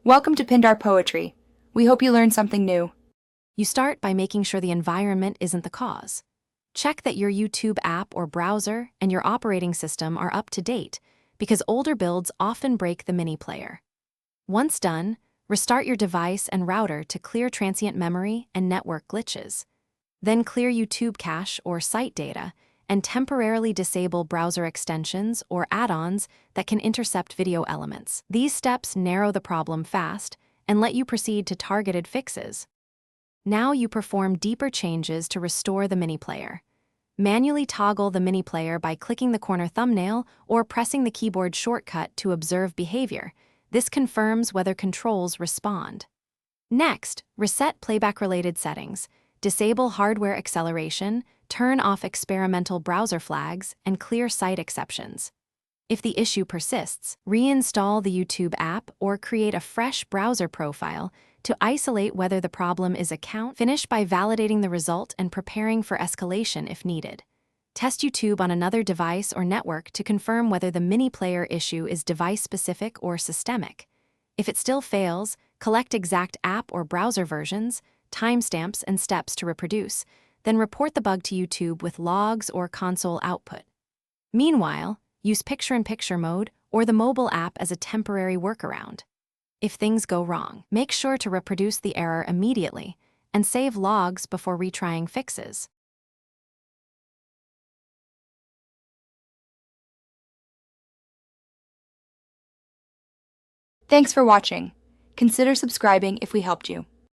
Welcome to Pindar Poetry. We hope you learned something new. You start by making sure the environment isn't the cause. Check that your YouTube app or browser and your operating system are up to date, because older builds often break the mini player. Once done, restart your device and router to clear transient memory and network glitches. Then clear YouTube cache or site data and temporarily disable browser extensions or add-ons that can intercept video elements. These steps narrow the problem fast and let you proceed to targeted fixes. Now you perform deeper changes to restore the mini player. Manually toggle the mini player by clicking the corner thumbnail or pressing the keyboard shortcut to observe behavior. This confirms whether controls respond. Next, reset playback-related settings. Disable hardware acceleration, turn off experimental browser flags, and clear site exceptions. If the issue persists, reinstall the YouTube app or create a fresh browser profile to isolate whether the problem is account. Finish by validating the result and preparing for escalation if needed. Test YouTube on another device or network to confirm whether the mini player issue is device-specific or systemic. If it still fails, collect exact app or browser versions, timestamps, and steps to reproduce, then report the bug to YouTube with logs or console output. Meanwhile, use picture-in-picture mode or the mobile app as a temporary workaround. If things go wrong, make sure to reproduce the error immediately and save logs before retrying fixes. Thanks for watching. Consider subscribing if we helped you.